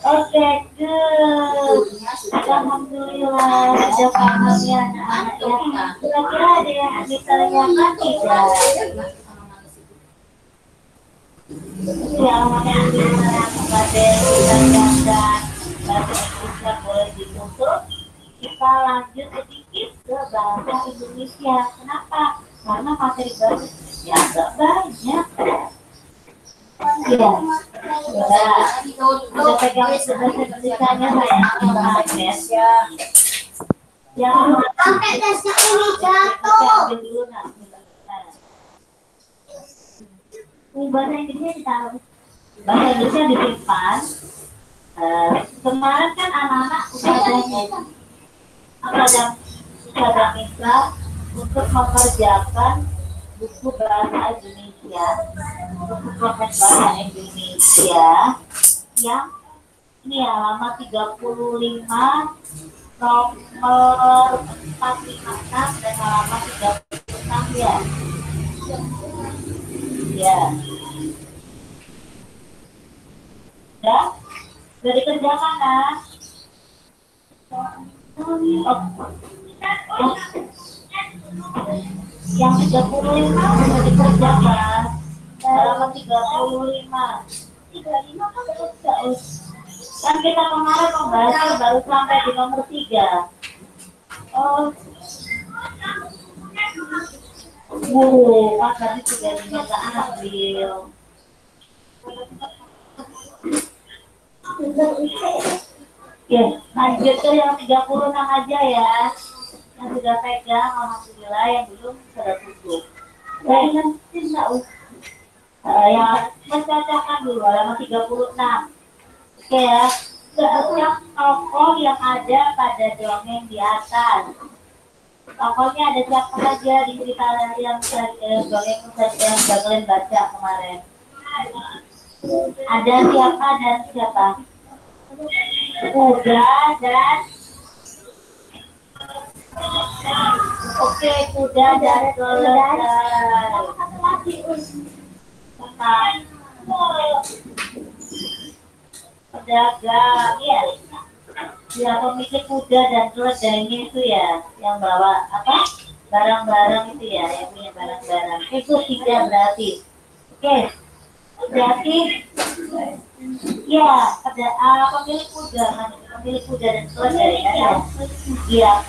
Oke, good. Alhamdulillah, ada paham ya anak-anak ya. Kira-kira ada yang ditanyakan tidak? Ya, alhamdulillah kepada yang ditanyakan bahasa Indonesia boleh ditutup. Kita lanjut sedikit ke bahasa Indonesia. Kenapa? Karena materi bahasa Indonesia agak banyak. Iya, udah pegang bahasa Indonesia-nya saya. Yang sampai tesnya ini jatuh. Bahasa Indonesia ditaruh. Bahasa Indonesia disimpan. Kemarin kan anak-anak ada mitra untuk mengerjakan buku bahasa Indonesia, buku proses bahasa Indonesia yang ini halaman 35, nomor 456 dan halaman 36 ya. Ya. Sudah dikerjakan kan? Yang 35 sudah dikerjakan. Halaman 35. 35 kan sudah. Kan kita kemarin membahasnya baru sampai di nomor 3. Kan tadi sudah diminta ambil. Ya, lanjut ke yang 36 aja ya. Yang sudah pegang, alhamdulillah, yang belum sudah tutup. Saya ingetin enggak? Ya, mencatatkan dulu halaman 36. Oke ya. Setiap tokoh yang ada pada dongeng di atas. Tokohnya ada siapa saja di cerita yang dongeng yang kalian baca kemarin? Ada siapa dan siapa? Kuda dan oke, kuda dan keledai. Pedagang ya. Ya, pemilik kuda dan keledainya itu ya, yang bawa apa? Barang-barang itu ya, yang punya barang-barang. Itu tidak berarti. Oke. Berarti ya, pemilik kuda dan keledai ya.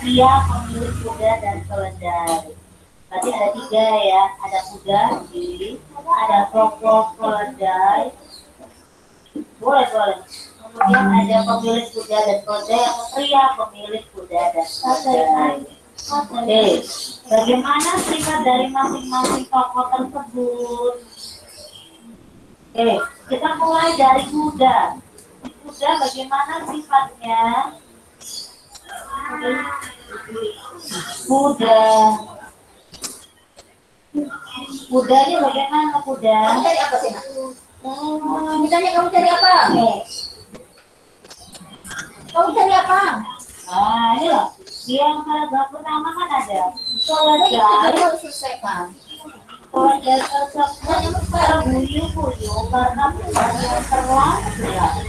Dia pemilik kuda dan keledai. Berarti ada 3 ya, ada kuda sendiri, ada tokoh keledai. Boleh. Kemudian ada pemilik kuda dan keledai, yang pria pemilik kuda dan keledai. Oke, bagaimana sifat dari masing-masing tokoh tersebut? Oke, kita mulai dari kuda. Kuda bagaimana sifatnya? Kuda ini bagaimana kuda? Kamu cari apa sih? Misalnya kamu cari apa? Kamu cari apa? Ini loh. Dia yang paragraf pertama kan ada. Keledai harus selesaikan. Keledai tersebut berbuyu-buyu karena yang terlambat.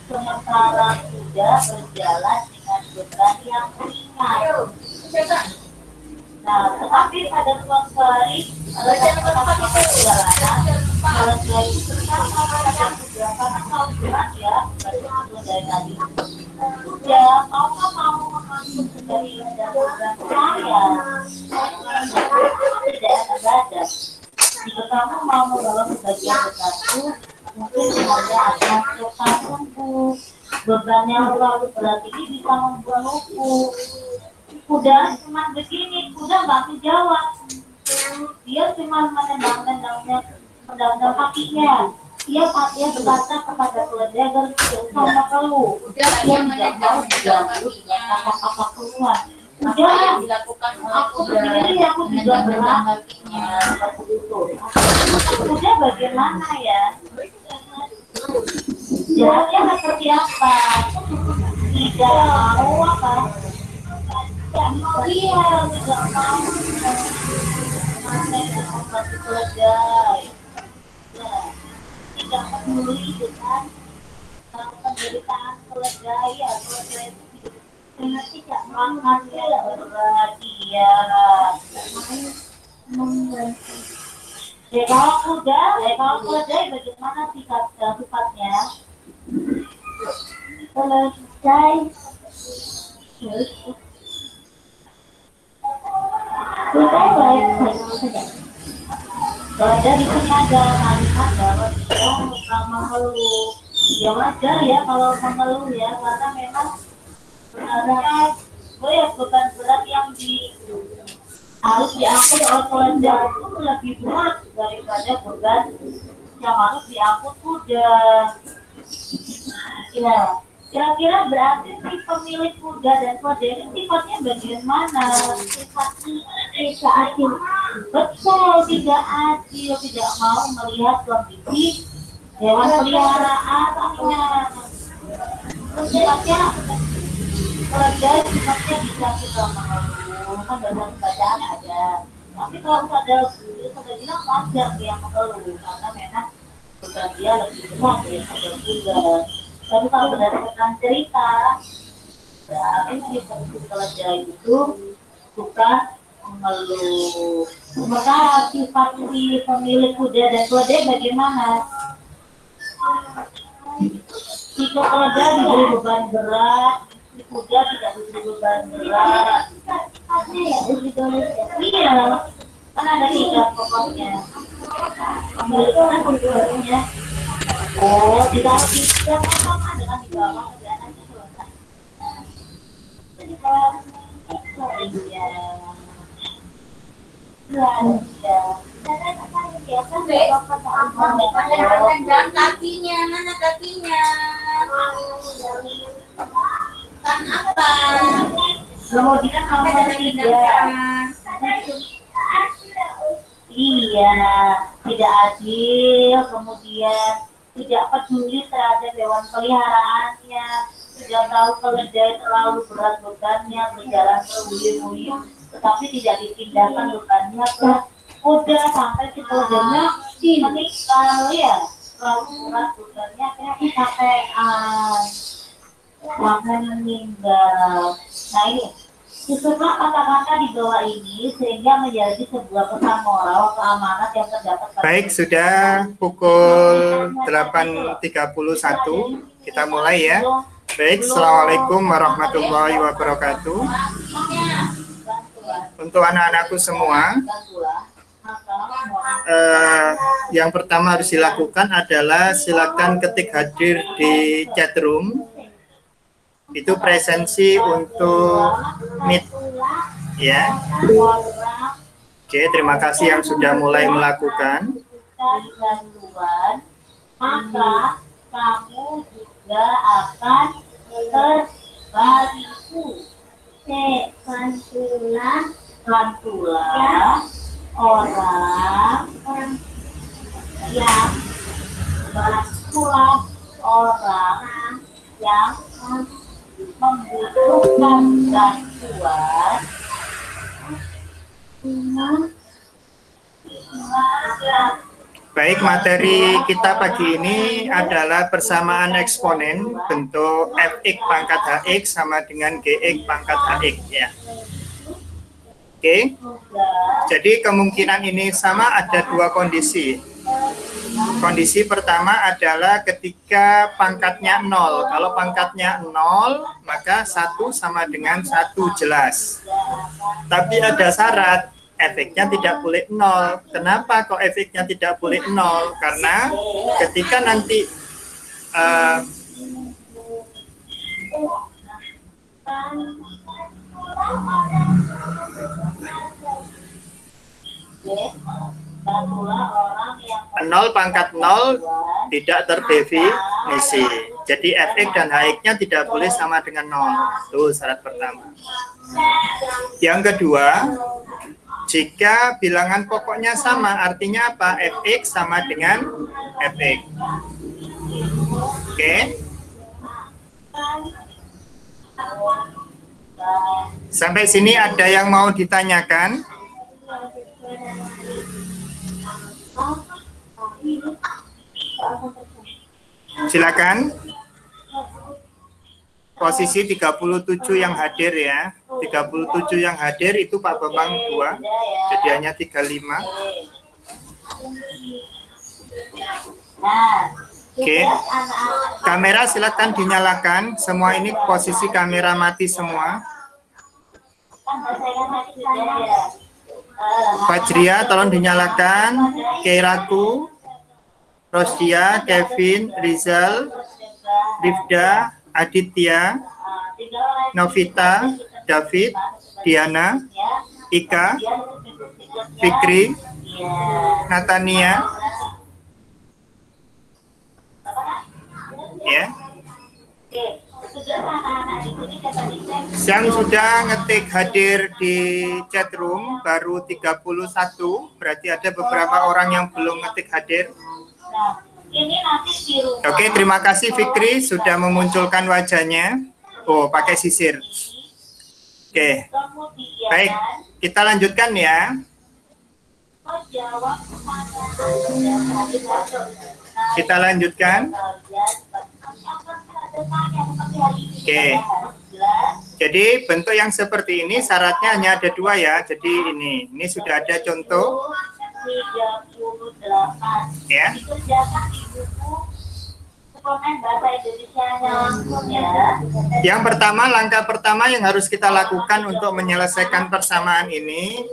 Sementara kuda berjalan dengan beban yang ringan. Nah, tetapi pada suatu hari, perjalanan keledai bersama pada kuda karena kau berat ya, baru dari tadi. Kuda, kau kan mau mengangkut dari beban saya. Tidak ada badan. Jika kamu mau membawa sebagian besarku, mungkin hanya akan tertanggung. Beban yang terlalu berat ini bisa membunuhku. Kuda cuma begini, kuda nggak menjawab. Dia cuma menendang-tendangnya, menendang kakinya. Dia berkata kepada keledai agar sama keluh. Dia tidak mau diganggu dengan kakak-kakak keluar. Kuda yang dilakukan aku sendiri, aku juga berat. Kuda bagaimana ya? Jahatnya seperti apa? Tidak mau apa? Iya, tidak mau membantu keledai. tidak peduli dengan penderitaan keledai ya, keledai itu dengan tidak makannya berbahagia. Kalau keledai bagaimana sifatnya? Keledai baik-baik saja. Keledai di sini ada kalimat bahwa dia suka mengeluh. Ya wajar ya kalau mengeluh ya, karena memang ada beban berat yang harus diangkut oleh keledai itu lebih berat daripada beban yang harus diangkut kuda. Ya, kira-kira berarti si pemilik kuda dan keledai ini sifatnya bagaimana? Tidak adil. Betul, tidak adil, tidak mau melihat kondisi hewan peliharaannya. Sifatnya keledai sifatnya bisa kita mengeluh, kan dalam bacaan ada. Tapi kalau ada bilang wajar dia mengeluh karena memang bukan dia lebih besar daripada kuda. Tapi kalau berdasarkan cerita, berarti si keledai itu bukan mengeluh. Maka sifat si pemilik kuda dan keledai bagaimana? Jika keledai diberi beban berat, si kuda tidak diberi beban berat. Iya, kan ada 3 pokoknya. Pemilik kan kuda. Oh, tidak ada kan di bawah kerjaannya selesai. Jadi kalau iya. Dan kakinya, mana kakinya? Kan apa? Kemudian nomor 3. Iya, tidak adil, kemudian tidak peduli terhadap hewan peliharaannya, tidak tahu keledai terlalu berat bebannya, berjalan beruyun-uyun, tetapi tidak dipindahkan bebannya ke kuda sampai si keledainya meninggal ya, terlalu berat bebannya akhirnya kecapean, sampai meninggal. Nah ini susunlah kata-kata di bawah ini sehingga menjadi sebuah pesan moral keamanan yang terdapat pada. Baik, sudah pukul 8.31. Kita mulai ya. Baik, Assalamualaikum warahmatullahi wabarakatuh. Untuk anak-anakku semua, yang pertama harus dilakukan adalah silakan ketik hadir di chat room. Itu presensi untuk Meet ya. Oke, terima kasih yang sudah mulai melakukan. Maka kamu juga akan terbantu. Bantulah orang yang membutuhkan bantuan. Baik, materi kita pagi ini adalah persamaan eksponen bentuk fx pangkat hx sama dengan gx pangkat hx ya. Oke, jadi kemungkinan ini sama ada 2 kondisi. Kondisi pertama adalah ketika pangkatnya 0. Kalau pangkatnya 0, maka 1 sama dengan 1 jelas. Tapi ada syarat, efeknya tidak boleh 0. Kenapa kok efeknya tidak boleh 0? Karena ketika nanti nol pangkat 0 tidak terdefinisi. Jadi fx dan hx-nya tidak boleh sama dengan 0. Itu syarat pertama. Yang kedua, jika bilangan pokoknya sama, artinya apa? Fx sama dengan fx. Oke. Sampai sini ada yang mau ditanyakan? Silakan. Posisi 37 yang hadir ya. 37 yang hadir itu Pak Bambang 2. Jadi hanya 35. Oke. Kamera silakan dinyalakan. Semua ini posisi kamera mati semua. Fajria tolong dinyalakan. Keiraku, Rosdia, Kevin, Rizal, Rifda, Aditya, Novita, David, Diana, Ika, Fikri, Natania, ya. Yang sudah ngetik hadir di chat room baru 31, berarti ada beberapa orang yang belum ngetik hadir. Oke, terima kasih Fikri sudah memunculkan wajahnya. Oh, pakai sisir. Oke, baik, kita lanjutkan ya. Kita lanjutkan. Oke. Jadi bentuk yang seperti ini syaratnya hanya ada 2 ya. Jadi ini sudah ada contoh. Ya. Yang pertama, langkah pertama yang harus kita lakukan untuk menyelesaikan persamaan ini,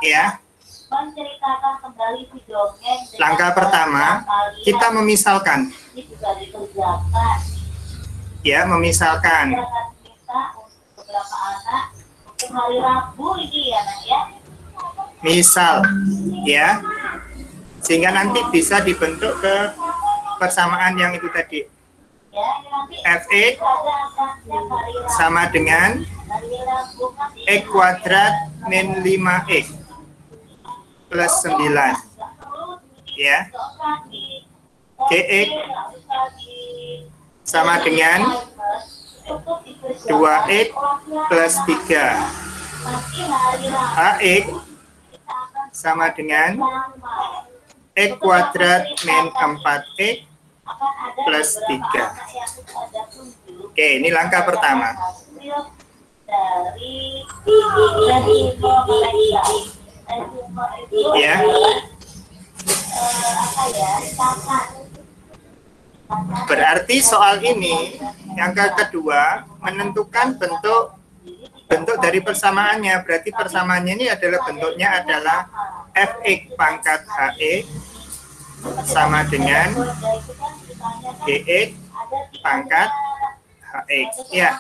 ya. Menceritakan kembali si dongeng. Langkah pertama, kita memisalkan. Ya, memisalkan. Beberapa anak hari Rabu ini ya, Nak ya. Misal, ya. Sehingga nanti bisa dibentuk ke persamaan yang itu tadi. Fx sama dengan X kuadrat min 5X plus 9, ya. Gx sama dengan 2X plus 3. Hx sama dengan X kuadrat min 4X plus 3. Oke, ini langkah pertama. Ya. Berarti soal ini yang kedua menentukan bentuk dari persamaannya. Berarti persamaannya ini adalah bentuknya adalah Fx pangkat Hx sama dengan Gx pangkat Hx. Ya.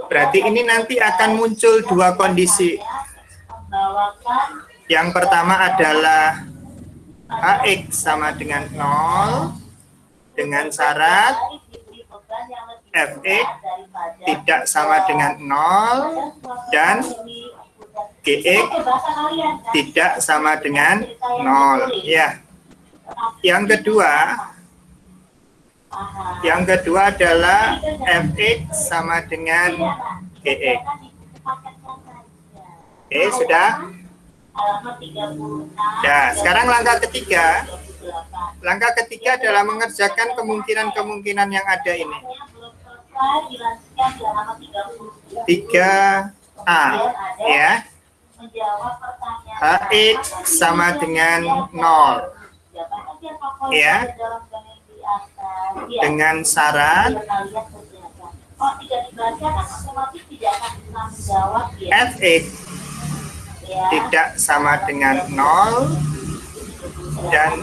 Berarti ini nanti akan muncul 2 kondisi. Yang pertama adalah Hx sama dengan 0 dengan syarat Fx tidak sama dengan 0 dan Gx tidak sama dengan 0. Ya. Yang kedua adalah Fx sama dengan Gx. Oke, sudah? Nah, sekarang langkah ketiga. Langkah ketiga adalah mengerjakan kemungkinan-kemungkinan yang ada ini. 3A, ya. Hx sama dengan 0. Ya. Dengan syarat Fx tidak sama dengan 0 dan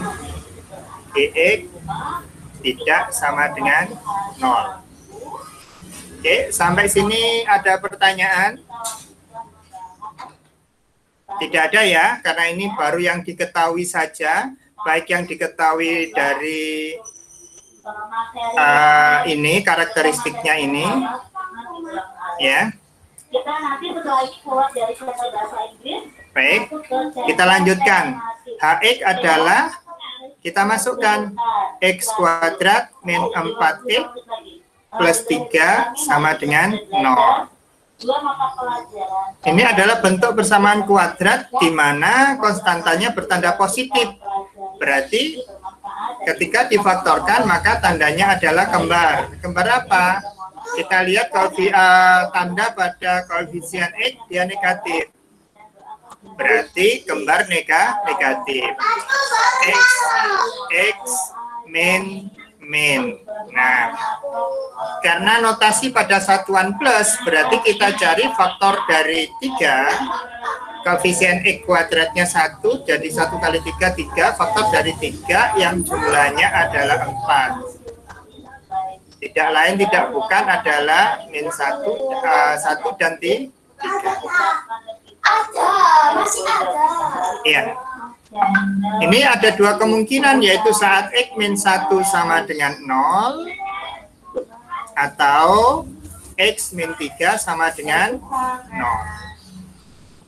Gx tidak sama dengan 0. Oke, sampai sini ada pertanyaan? Tidak ada ya, karena ini baru yang diketahui saja, baik yang diketahui dari ini karakteristiknya ini, ya. Kita nanti setelah ini keluar dari bahasa Inggris. Baik, kita lanjutkan. Hx adalah kita masukkan X kuadrat min 4X plus 3 sama dengan 0. Ini adalah bentuk persamaan kuadrat di mana konstantanya bertanda positif. Berarti ketika difaktorkan maka tandanya adalah kembar. Kembar apa? Kita lihat tanda pada koefisien X dia negatif. Berarti kembar negatif. X min. Nah, karena notasi pada satuan plus, berarti kita cari faktor dari 3, koefisien X kuadratnya 1, jadi 1 kali 3, 3, faktor dari 3 yang jumlahnya adalah 4. Tidak lain tidak bukan adalah min 1 dan 3. Masih ada. Iya. Ini ada dua kemungkinan, yaitu saat X min 1 sama dengan 0 atau X min 3 sama dengan 0.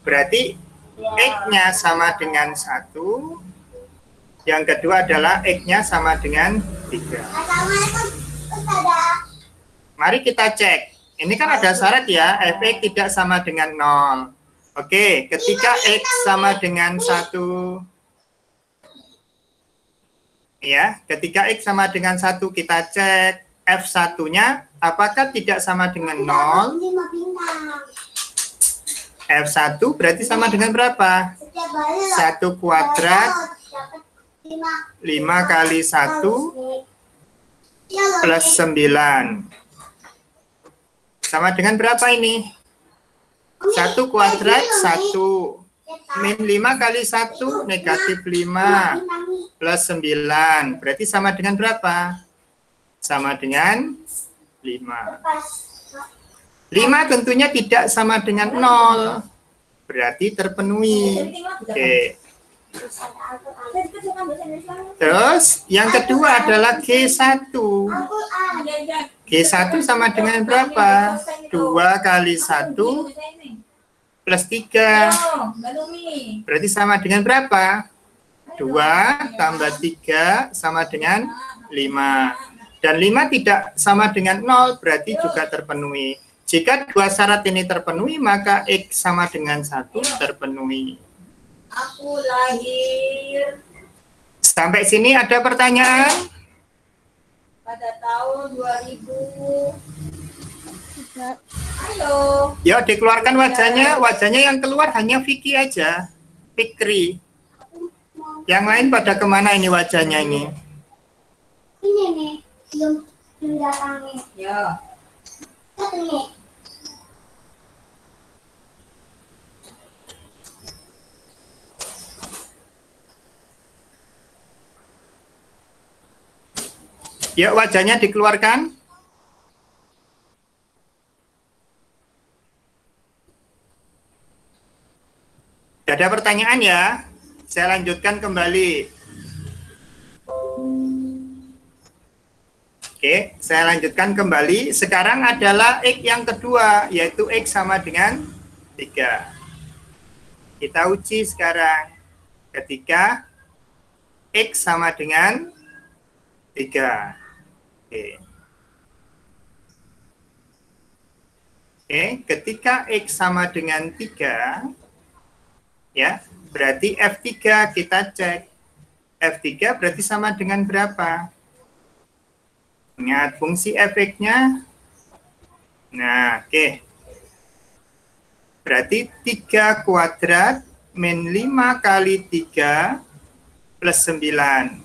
Berarti X-nya sama dengan 1. Yang kedua adalah X-nya sama dengan 3. Mari kita cek. Ini kan ada syarat ya, Fx tidak sama dengan 0. Oke, ketika X sama dengan 1, ya, ketika X sama dengan 1 kita cek F1-nya apakah tidak sama dengan 0? F1 berarti sama dengan berapa? 1 kuadrat 5 kali 1 plus 9. Sama dengan berapa ini? 1 kuadrat 1. Min 5 kali 1 negatif 5 plus 9. Berarti sama dengan berapa? Sama dengan 5. 5 tentunya tidak sama dengan 0. Berarti terpenuhi. Oke. Terus yang kedua adalah G1. G1 sama dengan berapa? 2 kali 1 plus 3. Berarti sama dengan berapa? 2 tambah 3 sama dengan 5. Dan 5 tidak sama dengan 0, berarti juga terpenuhi. Jika dua syarat ini terpenuhi, maka X sama dengan 1 terpenuhi. Aku lahir Sampai sini ada pertanyaan? pada tahun 2000. Halo. Ya, dikeluarkan wajahnya. Wajahnya yang keluar hanya Vicky aja. Fikri. Yang lain pada kemana ini wajahnya ini? Ini nih, belum datangnya. Ya. Ini. Ya, wajahnya dikeluarkan. Ada pertanyaan ya? Saya lanjutkan kembali. Oke, saya lanjutkan kembali. Sekarang adalah X yang kedua, yaitu X sama dengan 3. Kita uji sekarang. Ketika X sama dengan 3. Oke, ketika X sama dengan 3, ya, berarti F3 kita cek. F3 berarti sama dengan berapa? Ingat fungsi Fx-nya. Nah, oke. Berarti 3 kuadrat min 5 kali 3 plus 9.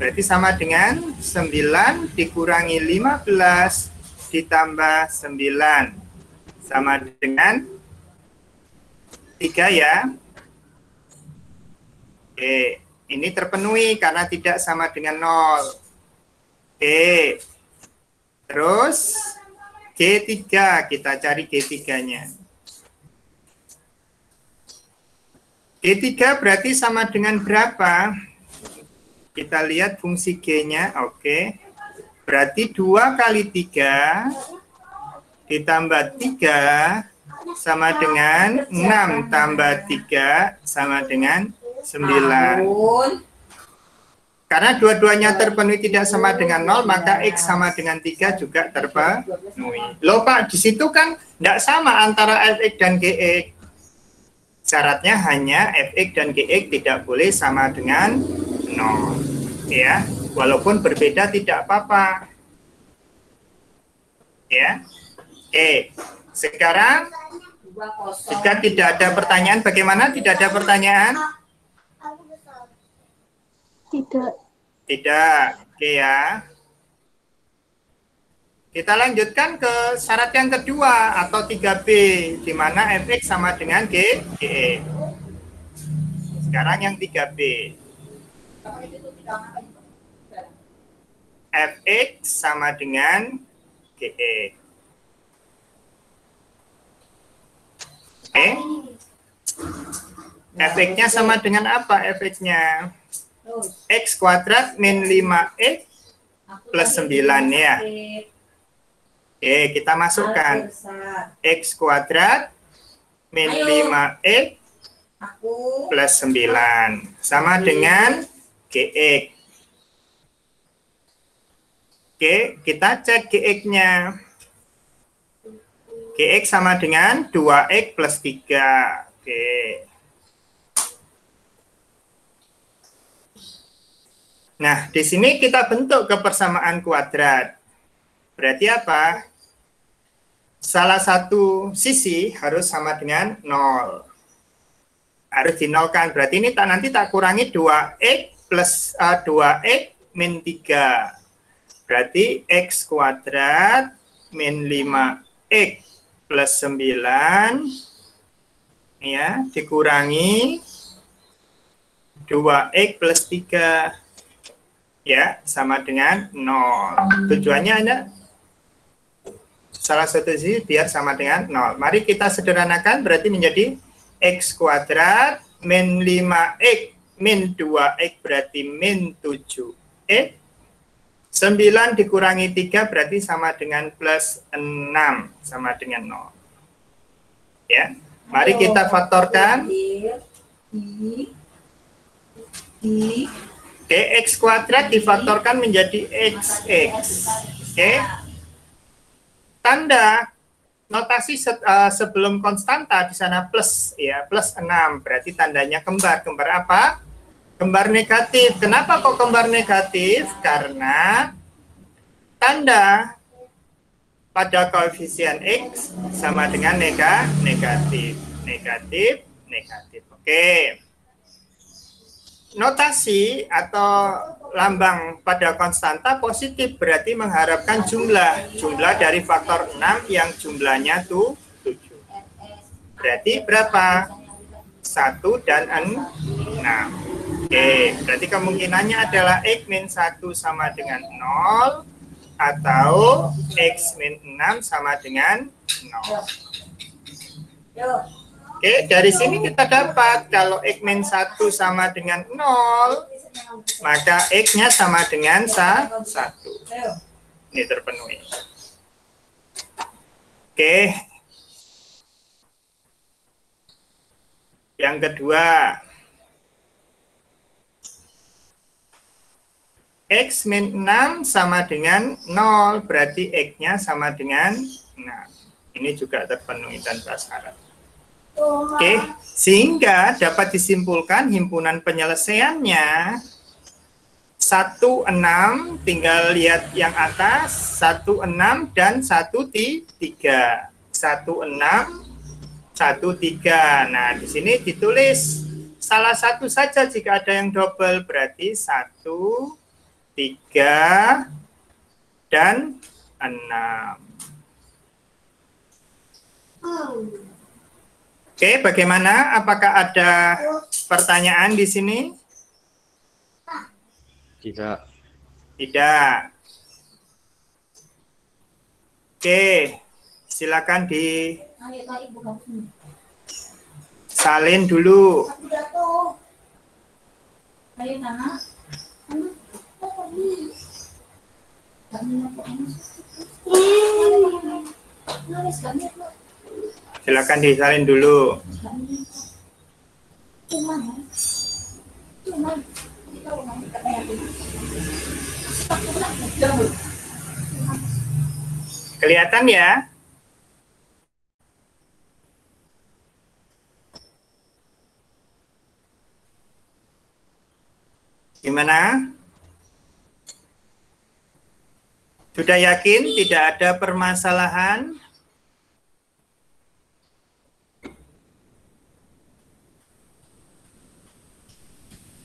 Berarti sama dengan 9 dikurangi 15 ditambah 9. Sama dengan 3 ya. Oke, ini terpenuhi karena tidak sama dengan 0. Oke. Terus G3, kita cari G3-nya. G3 berarti sama dengan berapa? Kita lihat fungsi G-nya, oke. Berarti 2 kali 3 ditambah 3 sama dengan 6 tambah 3 sama dengan 9. Karena dua-duanya terpenuhi tidak sama dengan 0, maka X sama dengan 3 juga terpenuhi. Loh Pak, di situ kan tidak sama antara Fx dan Gx. Syaratnya hanya fx dan gx tidak boleh sama dengan 0. Ya, walaupun berbeda tidak apa-apa. Ya. Oke. Sekarang jika tidak ada pertanyaan, bagaimana? Tidak ada pertanyaan? Tidak. Tidak. Oke ya. Kita lanjutkan ke syarat yang kedua atau 3B, di mana fx sama dengan gx. Sekarang yang 3B. Fx sama dengan gx. Oke. Fx-nya sama dengan apa fx-nya? X kuadrat min 5x plus 9 ya. Oke, kita masukkan X kuadrat min 5x plus 9 sama dengan gx. Oke, kita cek gx-nya. Gx sama dengan 2x plus 3. Oke. Nah, di sini kita bentuk kebersamaan kuadrat. Berarti apa? Salah satu sisi harus sama dengan 0. Harus dinolkan. Berarti ini nanti tak kurangi 2x plus 2x min 3. Berarti x kuadrat min 5x plus 9 ya, dikurangi 2x plus 3. Ya, sama dengan 0. Tujuannya ada salah satu sisi biar sama dengan 0. Mari kita sederhanakan, berarti menjadi x kuadrat min 5x min 2x berarti min 7x. 9 dikurangi 3 berarti sama dengan plus 6, sama dengan 0. Ya, mari kita faktorkan. Oke, x kuadrat difaktorkan menjadi xx. Oke. Tanda notasi sebelum konstanta di sana plus ya, plus 6. Berarti tandanya kembar. Kembar apa? Kembar negatif. Kenapa kok kembar negatif? Karena tanda pada koefisien x sama dengan negatif. Negatif, negatif. Oke. Notasi atau lambang pada konstanta positif berarti mengharapkan jumlah dari faktor 6 yang jumlahnya tuh 7. Berarti berapa? 1 dan 6. Oke, berarti kemungkinannya adalah x min 1 sama dengan 0 atau x min 6 sama dengan 0. Oke, dari sini kita dapat kalau x min 1 sama dengan 0, maka x-nya sama dengan 1. Ini terpenuhi. Oke. Yang kedua, x min 6 sama dengan 0, berarti x-nya sama dengan 6. Ini juga terpenuhi tanpa syarat. Oke, sehingga dapat disimpulkan himpunan penyelesaiannya 1, 6, tinggal lihat yang atas, 1, 6, dan 1, 3. 1, 6, 1, 3. Nah, di sini ditulis salah satu saja jika ada yang double, berarti 1, 3, dan 6. Oke, bagaimana? Apakah ada pertanyaan di sini? Tidak. Tidak. Oke, silakan salin dulu. Silakan disalin dulu. Kelihatan ya? Gimana? Sudah yakin tidak ada permasalahan?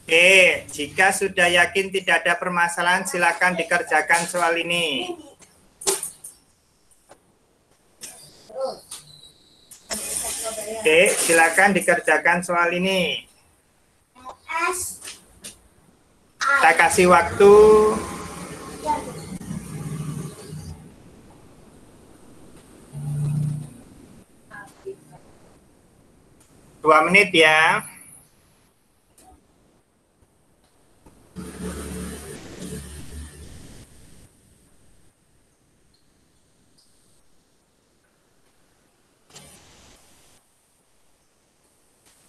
Oke, jika sudah yakin tidak ada permasalahan, silakan dikerjakan soal ini. Oke, silakan dikerjakan soal ini. Kita kasih waktu 2 menit ya.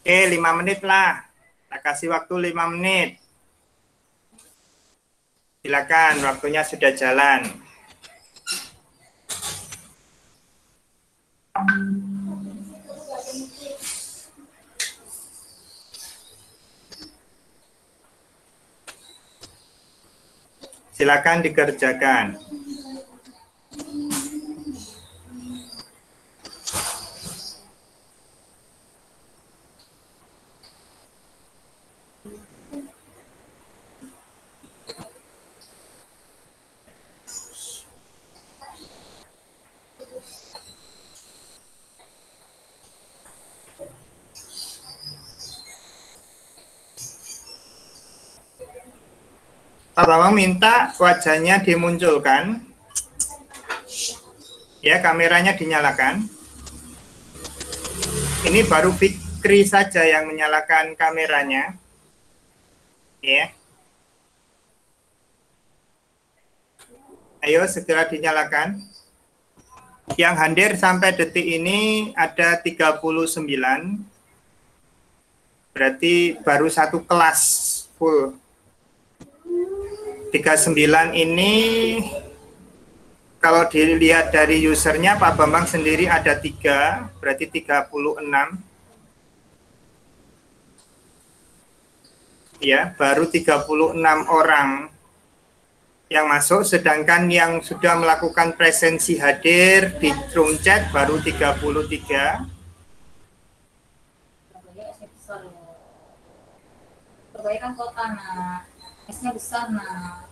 Oke, 5 menit lah. Kita kasih waktu 5 menit. Silakan, waktunya sudah jalan. Silakan dikerjakan. Pak Bambang minta wajahnya dimunculkan. Ya, kameranya dinyalakan. Ini baru Fikri saja yang menyalakan kameranya. Ya. Ayo segera dinyalakan. Yang hadir sampai detik ini ada 39. Berarti baru satu kelas full. 39 ini kalau dilihat dari usernya Pak Bambang sendiri ada 3, berarti 36. Ya, baru 36 orang yang masuk, sedangkan yang sudah melakukan presensi hadir di room chat baru 33. Perbaikan kota, nah. S-nya besar, nah.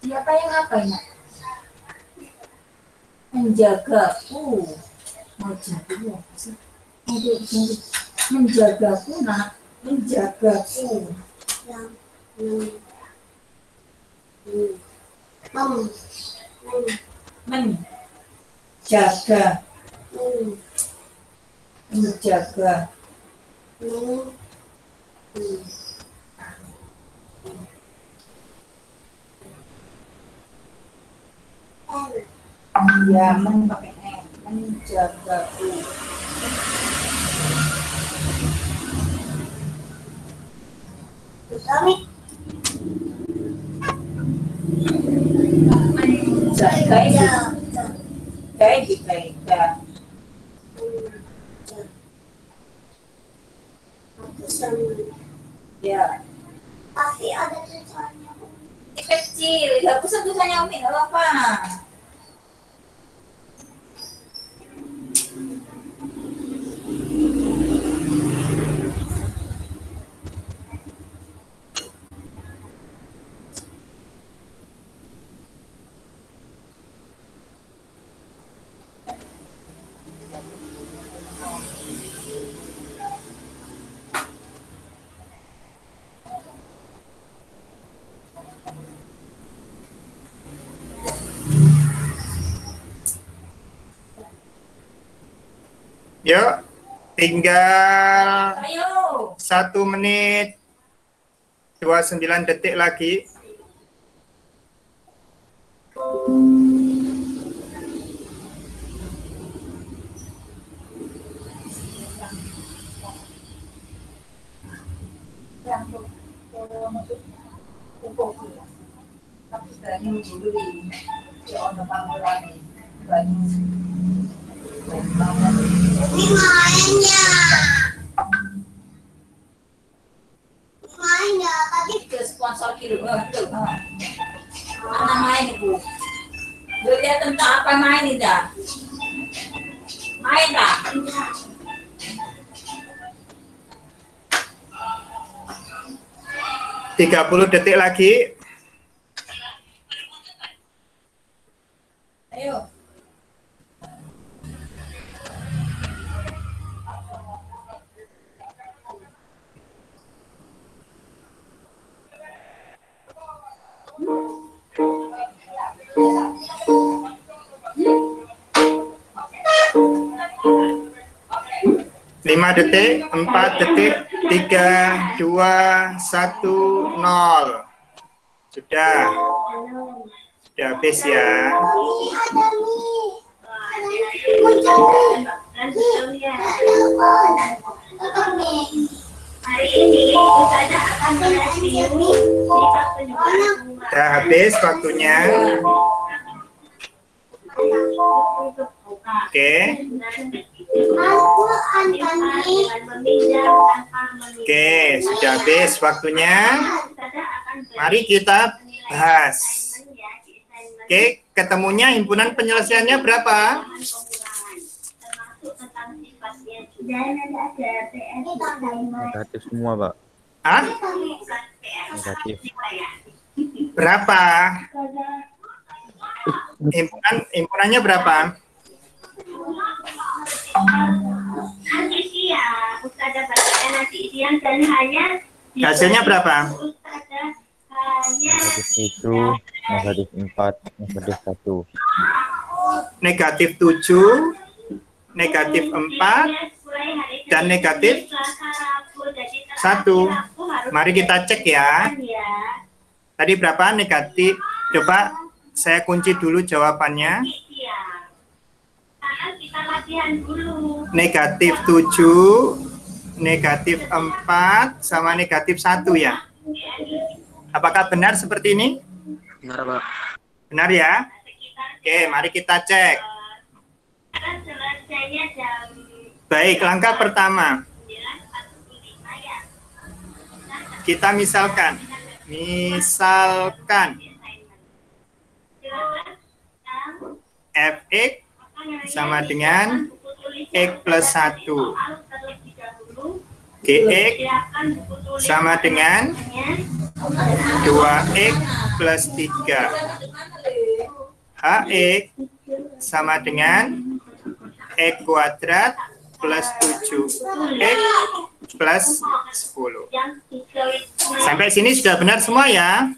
Siapa yang apa ya? Menjagaku. Menjagaku, nah. Menjagaku. Menjaga. Menjaga. Ya, pakai N. Menjagaku. Kami jaga. Ya. Pasti ada tulisannya. Kecil, hapus tulisannya Umi, nggak apa-apa. Yuk, tinggal Ayo. 1 menit 29 detik lagi. Sponsor kilo mana main ibu? Dia tentang apa main ini dah? Main dah? 30 detik lagi. Ayo. Lima detik, 4 detik, 3, 2, 1, 0. Sudah habis ya. Sudah habis waktunya. Oke. Oke, sudah habis waktunya. Mari kita bahas. Oke, ketemunya himpunan penyelesaiannya berapa? Negatif semua, Pak. Hah? Negatif. Berapa? Himpunannya berapa? Hasilnya berapa? Negatif 7, negatif 4, negatif 1. Negatif 7, negatif 4, dan negatif 1. Mari kita cek ya. Tadi berapa negatif? Coba saya kunci dulu jawabannya. Negatif 7, negatif 4, sama negatif 1 ya. Apakah benar seperti ini? Benar, Pak. Benar ya? Oke, mari kita cek. Baik, langkah pertama. Kita misalkan fx sama dengan x plus 1. Gx sama dengan 2x plus 3. Hx sama dengan x kuadrat plus 7x plus 10. Sampai sini sudah benar semua ya?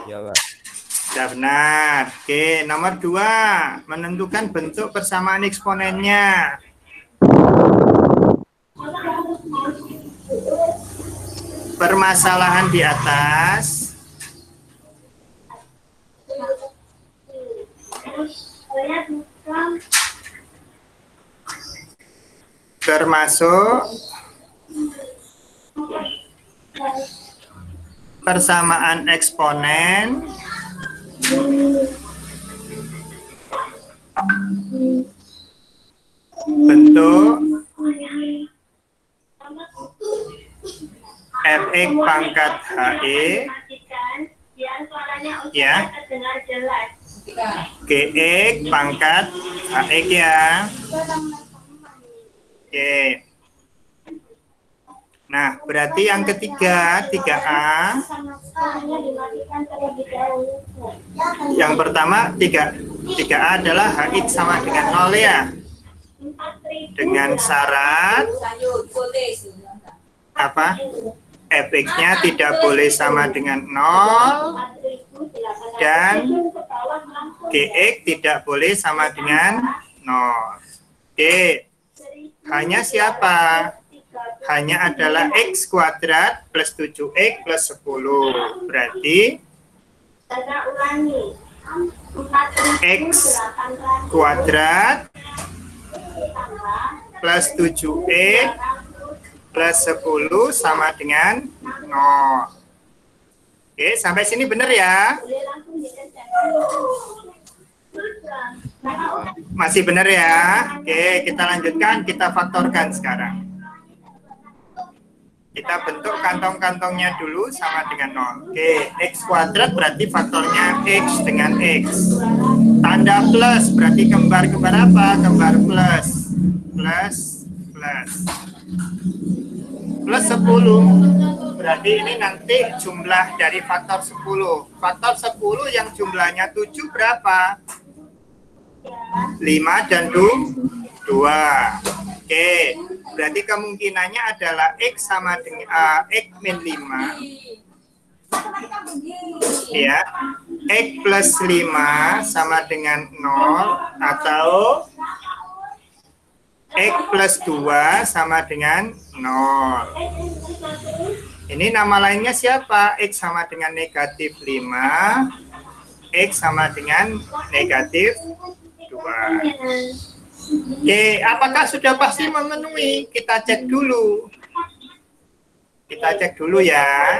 Ya, Pak. Sudah benar. Oke, nomor 2, menentukan bentuk persamaan eksponennya. Permasalahan di atas termasuk persamaan eksponen bentuk fx pangkat he ya, gx pangkat hx ya. Oke. Nah, berarti yang ketiga, 3A. Yang pertama, 3A adalah hx sama dengan 0 ya. Dengan syarat apa? Fx-nya tidak boleh sama dengan 0 dan gx tidak boleh sama dengan 0. Oke. Hanya siapa? Hanya adalah x kuadrat plus 7x plus 10. Berarti x kuadrat plus 7x plus 10 sama dengan 0. Oke, sampai sini benar ya? Masih benar ya? Oke, kita lanjutkan, kita faktorkan sekarang. Kita bentuk kantong-kantongnya dulu sama dengan 0. Oke, X kuadrat berarti faktornya X dengan X. Tanda plus berarti kembar-kembar apa? Kembar plus. Plus, plus. Plus 10. Berarti ini nanti jumlah dari faktor 10. Faktor 10 yang jumlahnya 7 berapa? 5 dan 2. Oke, berarti kemungkinannya adalah X sama dengan X min 5. Ya, X plus 5 sama dengan 0 atau X plus 2 sama dengan 0. Ini nama lainnya siapa? X sama dengan negatif 5. X sama dengan negatif 2. Oke, apakah sudah pasti memenuhi? Kita cek dulu. Kita cek dulu ya.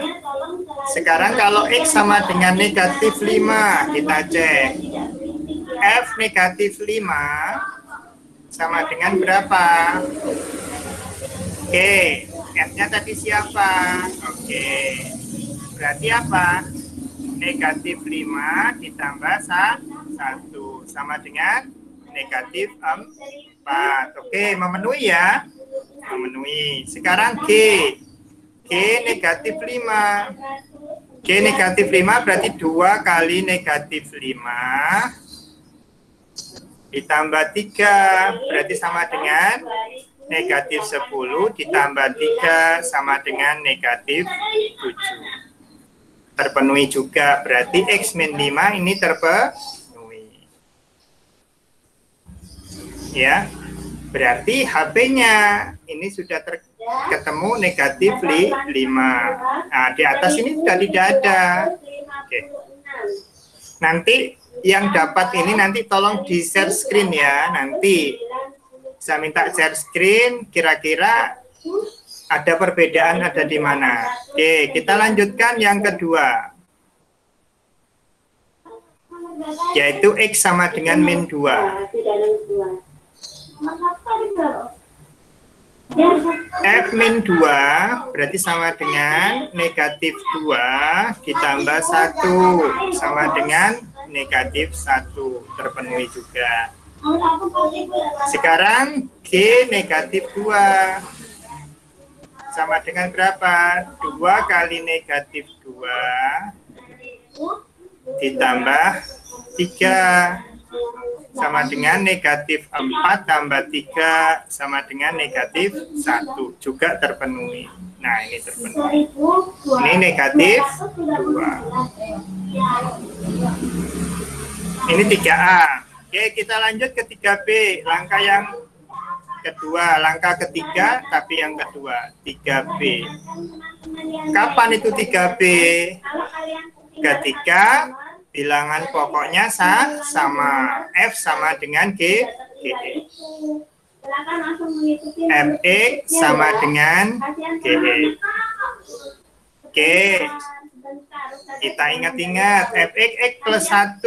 Sekarang kalau X sama dengan negatif 5, kita cek. F negatif 5 sama dengan berapa? Oke, F-nya tadi siapa? Oke, berarti apa? Negatif 5 ditambah 1 sama dengan negatif 4. Oke, memenuhi ya? Memenuhi. Sekarang G. G negatif 5. G negatif 5 berarti 2 kali negatif 5 ditambah 3. Berarti sama dengan negatif 10 ditambah 3 sama dengan negatif 7. Terpenuhi juga. Berarti X min 5 ini terpenuhi. Ya, berarti HP-nya ini sudah ketemu negatif 5. Nah, di atas ini sudah tidak ada. Oke. Nanti yang dapat ini nanti tolong di share screen ya. Nanti saya minta share screen, kira-kira ada perbedaan ada di mana. Oke, kita lanjutkan yang kedua. Yaitu X sama dengan min 2. F min 2 berarti sama dengan negatif 2 ditambah 1 sama dengan negatif 1. Terpenuhi juga. Sekarang G negatif 2 sama dengan berapa? 2 kali negatif 2 ditambah 3 sama dengan negatif 4 tambah 3 sama dengan negatif 1. Juga terpenuhi. Nah, ini terpenuhi. Ini negatif 2. Ini 3A. Oke, kita lanjut ke 3B. Langkah yang kedua. Langkah ketiga, tapi yang kedua. 3B. Kapan itu 3B? Ketika bilangan pokoknya sama. F sama dengan G. Fx sama dengan Gx. Oke. Kita ingat-ingat. Fx X plus 1.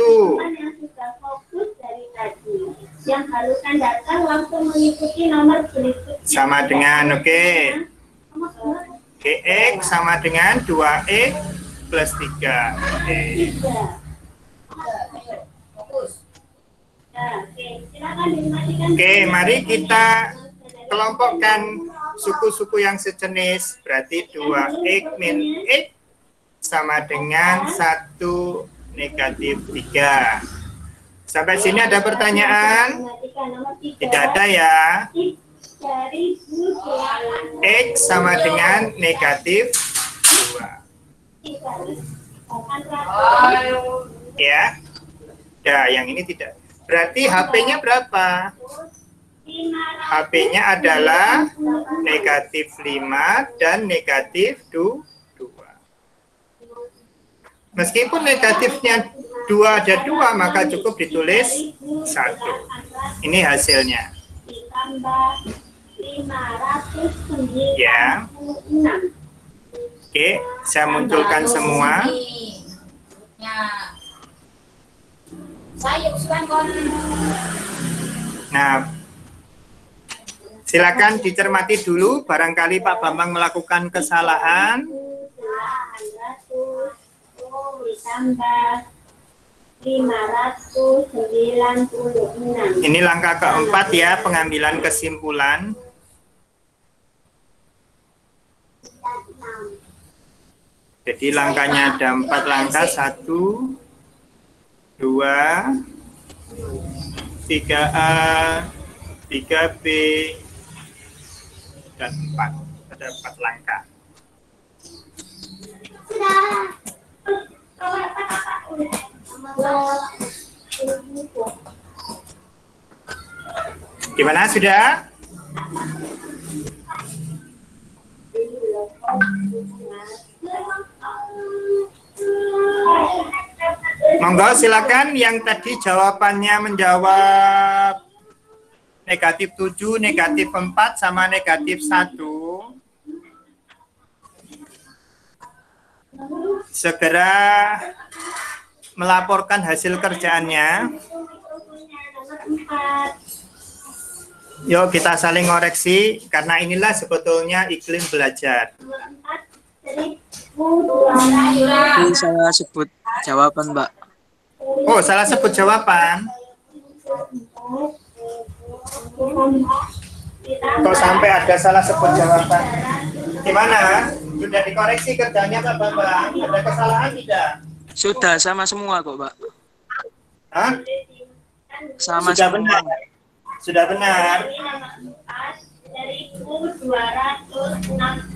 Sama dengan, oke. Gx sama dengan 2x plus 3. Oke. Oke, mari kita kelompokkan suku-suku yang sejenis. Berarti 2x min x sama dengan 1 negatif 3. Sampai sini ada pertanyaan? Tidak ada ya. X sama dengan negatif 2. Ya. Ya, yang ini tidak. Berarti HP-nya berapa? HP-nya adalah negatif 5 dan negatif 2. Meskipun negatifnya 2 ada 2, maka cukup ditulis 1. Ini hasilnya. 596. Ya. Oke, saya munculkan semua. Ya. Saya usulan kon. Nah, silakan dicermati dulu, barangkali Pak Bambang melakukan kesalahan. Ditambah 596. Ini langkah keempat ya, pengambilan kesimpulan. Jadi langkahnya ada 4 langkah, 1, 2, 3A, 3B, dan 4. Ada 4 langkah. Gimana, sudah? Monggo silakan yang tadi jawabannya menjawab negatif 7, negatif 4, sama negatif 1. Segera melaporkan hasil kerjaannya. Yuk kita saling ngoreksi, karena inilah sebetulnya iklim belajar. Ini saya sebut jawaban, Mbak. Oh, salah sebut jawaban. Kok sampai ada salah sebut jawaban? Gimana? Sudah dikoreksi kerjanya Pak Bambang? Ada kesalahan tidak? Sudah sama semua kok, Pak. Hah? Sama Sudah semua. benar. Sudah benar.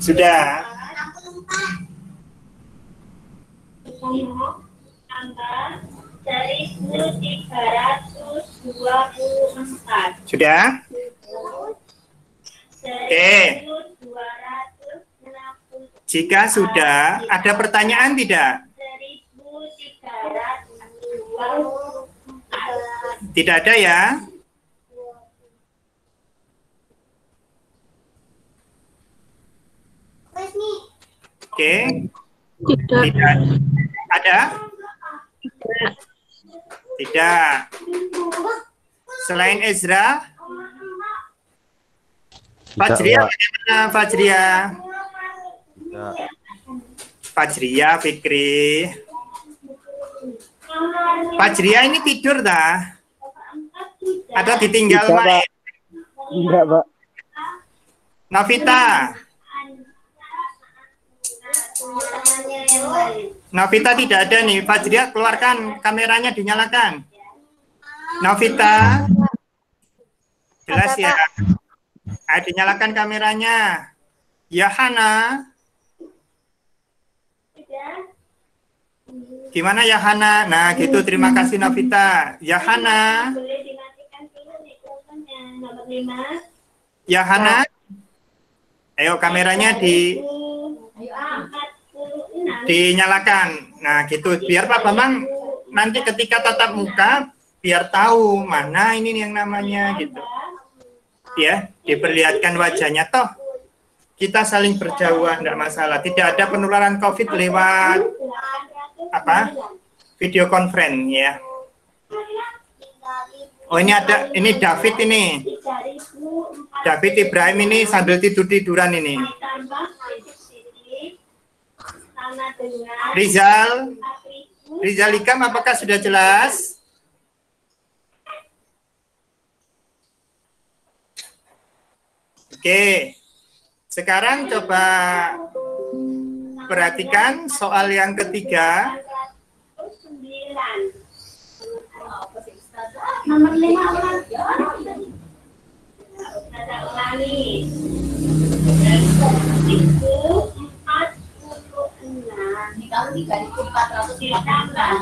Sudah. Sudah? Oke. Jika sudah, ada pertanyaan tidak? Tidak ada ya? Oke. Tidak. Ada? Tidak. Selain Ezra? Fajria bagaimana Fajria? Tidak. Fajria, Fikri. Fajria ini tidur dah? Atau ditinggal Tidak, main? Pak. Enggak, Pak. Novita? Novita tidak ada nih. Fajria keluarkan kameranya, dinyalakan. Novita? Jelas ya? Ayo dinyalakan kameranya. Yahana? Gimana Yahana? Nah gitu, terima kasih Novita. Yahana? Yahana? Ayo kameranya dinyalakan. Nah gitu, biar Pak Bambang nanti ketika tatap muka biar tahu mana ini yang namanya gitu. Ya, diperlihatkan wajahnya, toh kita saling berjauhan, enggak masalah. Tidak ada penularan COVID lewat apa? Video conference ya. Oh ini ada, ini David ini. David Ibrahim ini sambil tidur-tiduran ini. Rizal Ikam, apakah sudah jelas? Oke, sekarang coba perhatikan soal yang ketiga. Nomor 5 Ini kalau 3.400 ditambah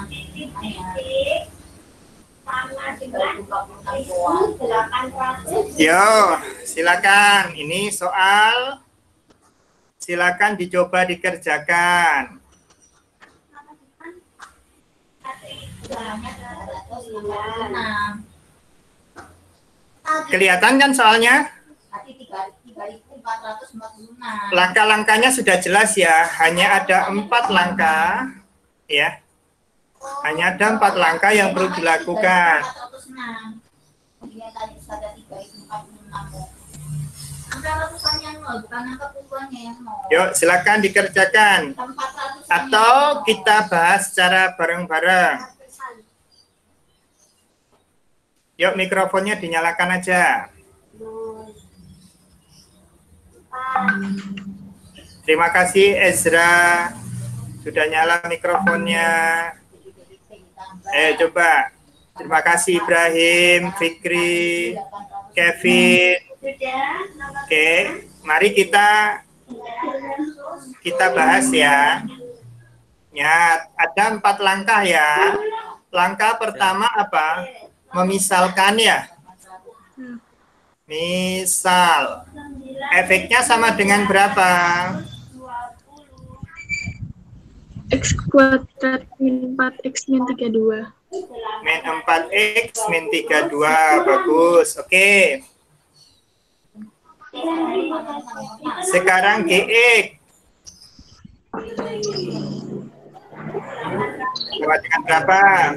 sama dengan 800. Yo, silakan. Ini soal, silakan dicoba dikerjakan. Kelihatan kan soalnya? Tadi 3.000. 3.446. Langkah-langkahnya sudah jelas ya, hanya ada 4 langkah ya. Hanya ada 4 langkah yang perlu dilakukan. Iya, tadi ada 3.446. Angka ratusannya 0, bukan angka puluhannya yang 0. Yuk, silakan dikerjakan. Atau kita bahas secara bareng-bareng. Yuk, mikrofonnya dinyalakan aja. Terima kasih Ezra. Sudah nyala mikrofonnya. Coba. Terima kasih Ibrahim, Fikri, Kevin. Oke, mari kita bahas ya. Ya, ada 4 langkah ya. Langkah pertama apa? Memisalkan ya. Misal. Efeknya sama dengan berapa? X kuadrat min 4X min 32. Min 4X min 32. Bagus. Oke. Sekarang GX. Sama dengan berapa?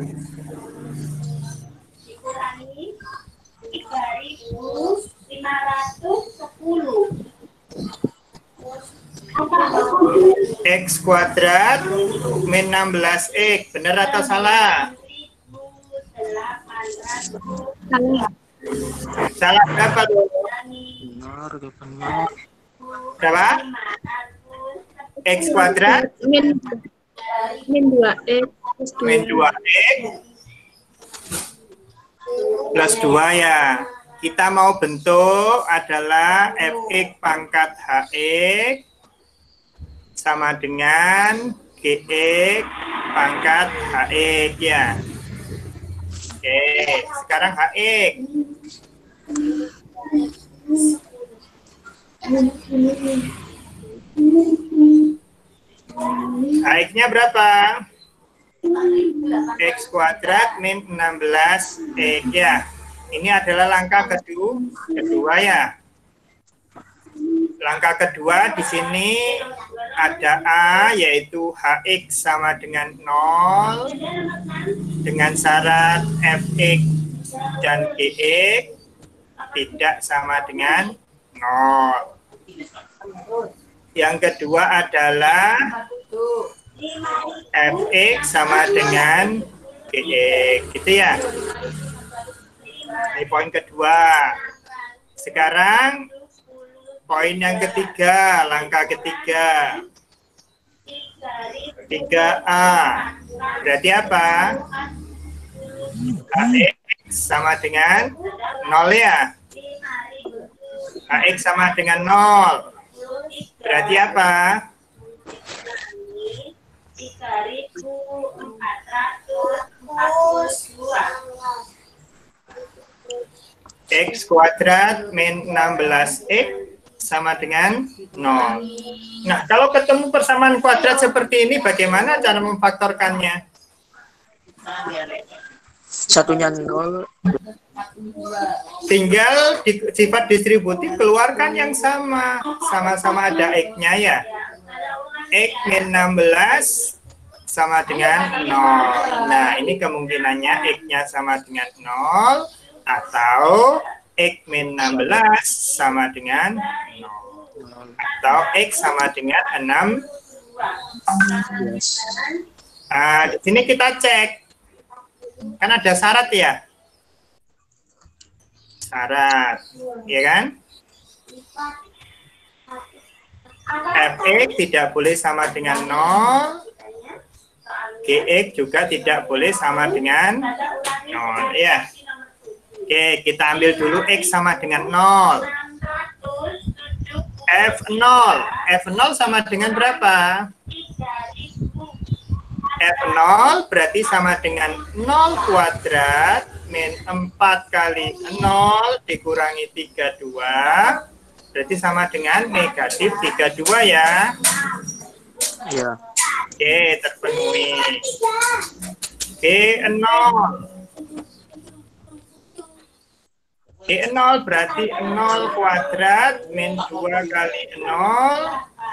Dikurangi 3.510. X kuadrat min 16X. Benar atau salah? Salah berapa? Benar, benar. Berapa? X kuadrat Min 2X plus 2. min 2X plus 2 ya. Kita mau bentuk adalah Fx pangkat Hx sama dengan Gx pangkat Hx ya. Oke, sekarang Hx. Hx-nya berapa? X kuadrat min 16X ya. Ini adalah langkah kedua ya. Langkah kedua di sini ada A, yaitu Hx sama dengan 0 dengan syarat Fx dan Gx tidak sama dengan 0. Yang kedua adalah Fx sama dengan Gx, gitu ya. Ini poin kedua. Sekarang poin yang ketiga, langkah ketiga. 3A. Berarti apa? Hx sama dengan 0 ya. Hx sama dengan 0. Berarti apa? 3.442. X kuadrat min 16X sama dengan 0. Nah, kalau ketemu persamaan kuadrat seperti ini, bagaimana cara memfaktorkannya? Satunya 0. Tinggal di sifat distributif keluarkan yang sama. Sama-sama ada X-nya ya. X min 16 sama dengan 0. Nah, ini kemungkinannya X-nya sama dengan 0 atau X min 16 sama dengan 0. Atau X sama dengan 6. Yes. Di sini kita cek. Kan ada syarat ya. Syarat, ya kan? Fx tidak boleh sama dengan 0. Gx juga tidak boleh sama dengan 0, ya. Oke, kita ambil dulu X sama dengan 0. F0. F0 sama dengan berapa? F0 berarti sama dengan 0 kuadrat min 4 kali 0 dikurangi 32. Berarti sama dengan negatif 32 ya. Ya. Oke, terpenuhi. Oke, 0. E0 berarti 0 kuadrat min 2 kali 0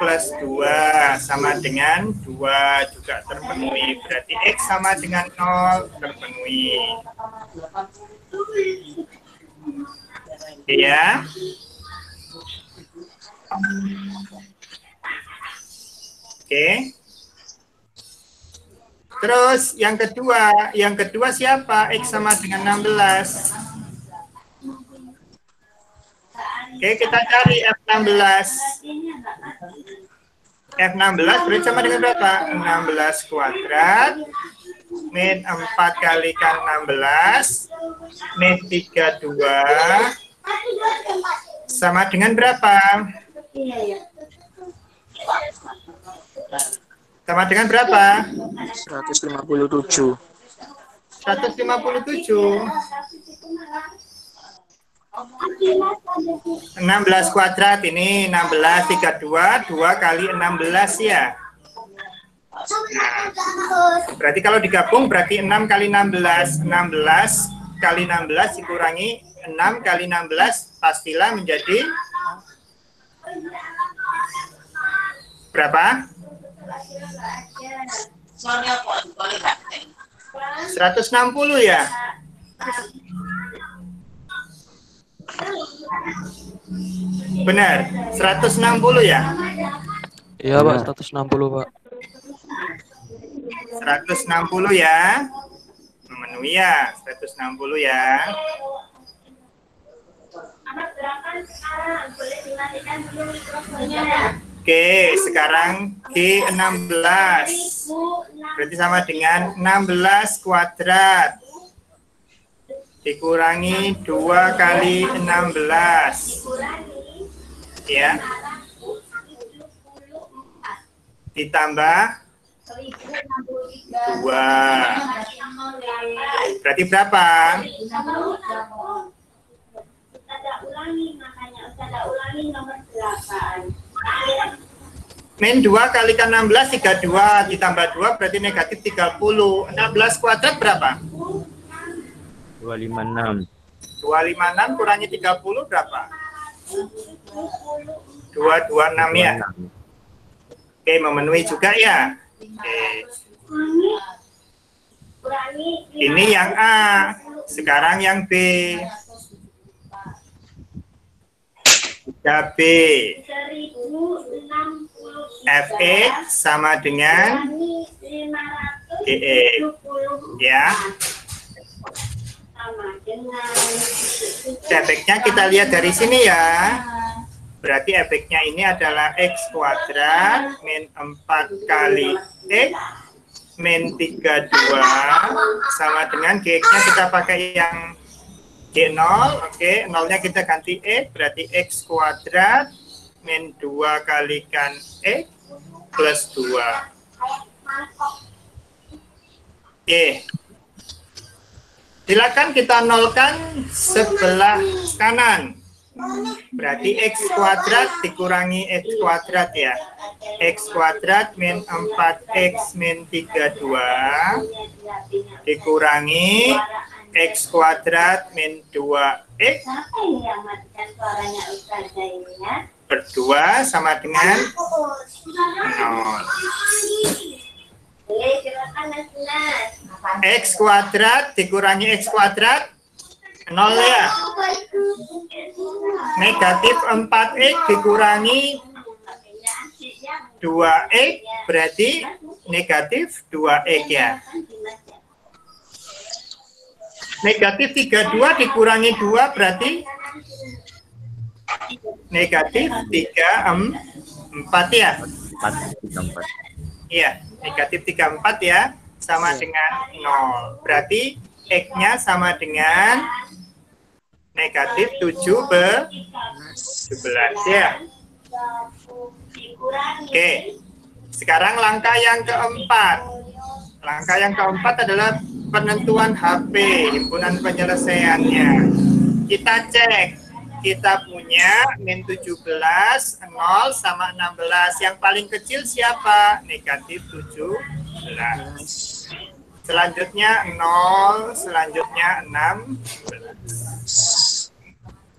plus 2 sama dengan 2 juga terpenuhi. Berarti X sama dengan 0 terpenuhi. Oke ya. Oke. Terus yang kedua siapa? X sama dengan 16. Oke, kita cari F16. F16 berarti sama dengan berapa? 16 kuadrat min 4 kalikan 16 min 32 sama dengan berapa? Sama dengan berapa? 157. 157. 16 kuadrat ini 16 32 2 kali 16 ya. Nah, berarti kalau digabung berarti 6 kali 16 kali 16 dikurangi 6 kali 16 pastilah menjadi berapa? 160 ya. Benar, 160 ya? Iya Pak, 160 Pak. 160 ya? Memenuhi ya, 160 ya. Oke, sekarang G16. Berarti sama dengan 16 kuadrat. Dikurangi 2 kali 16. Ya. Ditambah 2. Berarti berapa? Min 2 kalikan 16 32 ditambah 2 berarti negatif 30. 16 kuadrat berapa? 256. 256 kurangi 30 berapa? 226 ya. Oke, memenuhi juga ya. Oke. Ini yang A. Sekarang yang B. 3B. Fx sama dengan DE. Ya. Efeknya kita lihat dari sini ya. Berarti efeknya ini adalah X kuadrat min 4 kali X min 32 sama dengan G-nya kita pakai yang G0. Oke, nolnya kita ganti X, berarti X kuadrat min 2 kalikan X plus 2. Oke. Silakan kita nolkan sebelah kanan. Berarti X kuadrat dikurangi X kuadrat ya. X kuadrat min 4X min 32 dikurangi X kuadrat min 2X per 2 sama dengan 0. X kuadrat dikurangi X kuadrat 0 ya. Negatif 4X dikurangi 2X berarti negatif 2X ya. Negatif 32 dikurangi 2 berarti negatif 34 ya. 4. Iya, negatif 34 ya, sama dengan 0. Berarti X-nya sama dengan negatif 17 ya. Oke, sekarang langkah yang keempat. Langkah yang keempat adalah penentuan HP, himpunan penyelesaiannya. Kita cek. Kita punya min 17, 0 sama 16. Yang paling kecil siapa? Negatif 17. Selanjutnya 0, selanjutnya 16.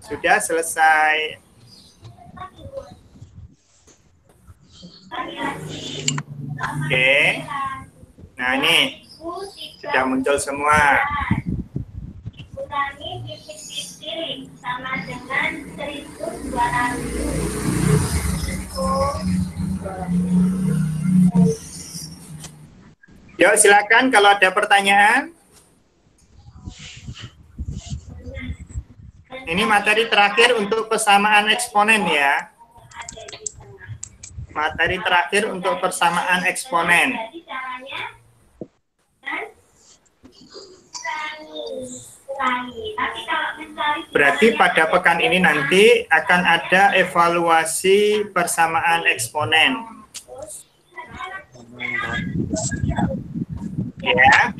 Sudah selesai. Oke. Nah, ini sudah muncul semua. Dikurangi titik-titik sama dengan 1.200. Yuk, silakan kalau ada pertanyaan. Ini materi terakhir untuk persamaan eksponen ya. Materi terakhir untuk persamaan eksponen. Berarti pada pekan ini nanti akan ada evaluasi persamaan eksponen. Ya.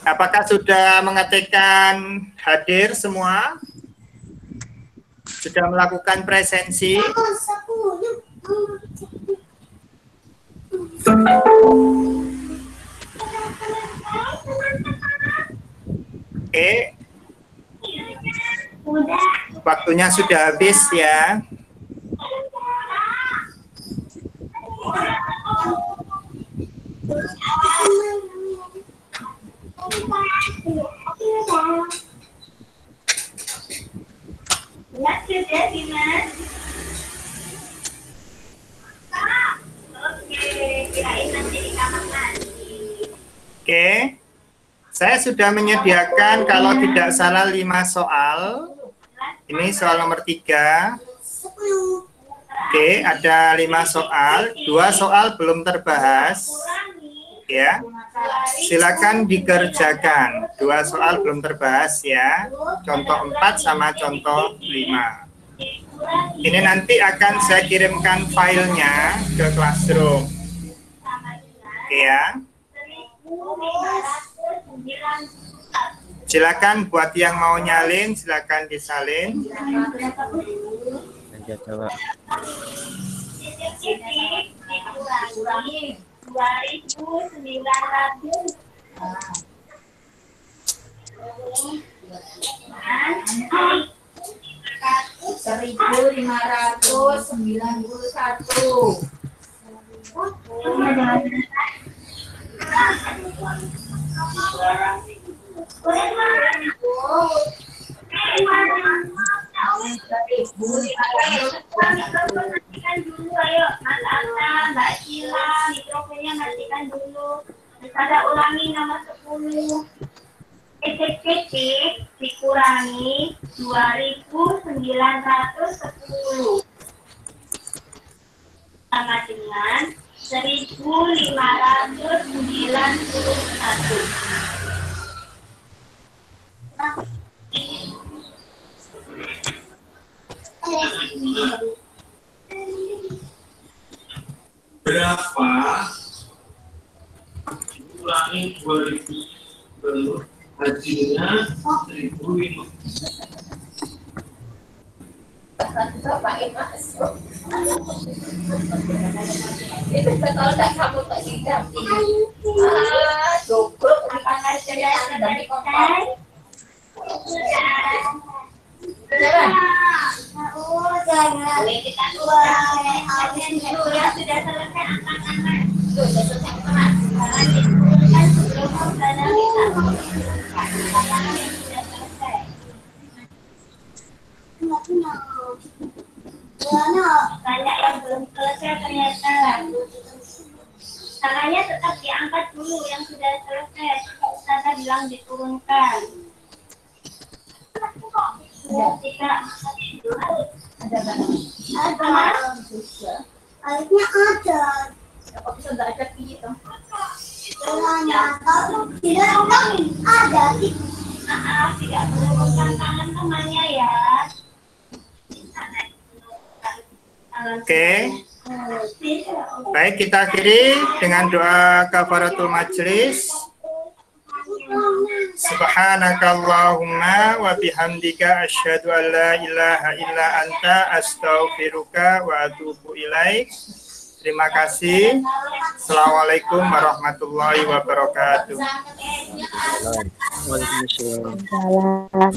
Apakah sudah mengetikkan hadir semua? Sudah melakukan presensi? Oke. Waktunya sudah habis ya. Oke, saya sudah menyediakan kalau tidak salah 5 soal. Ini soal nomor 3. Oke, ada 5 soal. 2 soal belum terbahas. Ya, silakan dikerjakan. 2 soal belum terbahas ya. Contoh 4 sama contoh 5. Ini nanti akan saya kirimkan filenya ke Classroom. Oke ya. Silakan buat yang mau nyalin, silakan disalin. Lanjut coba. 1.591. Mbak Sheila, mikrofonnya matikan dulu. Ada ulangi nomor 10. Titik-titik dikurangi 2.910 sama dengan 1.591. Berapa kurangi 2.000 hasilnya 1.000. Itu betul tak kamu tak tidak. Cukup akan ada dari kompor. Kita dulu ya sudah selesai angkat-angkat. Sudah selesai banyak yang belum selesai ternyata. Tangannya tetap diangkat dulu yang sudah selesai. Tata bilang diturunkan. Tidak. Ada. Alatnya ada. Kok bisa enggak ada gitu? Tidak ada. Tidak menurunkan tangan temannya ya. Oke. Baik, kita akhiri dengan doa kafaratul majlis. Subhanakallahumma wa bihamdika asyhadu an la ilaha illa anta astaghfiruka wa atubu ilaik. Terima kasih. Assalamualaikum warahmatullahi wabarakatuh. Waalaikumsalam. Salam.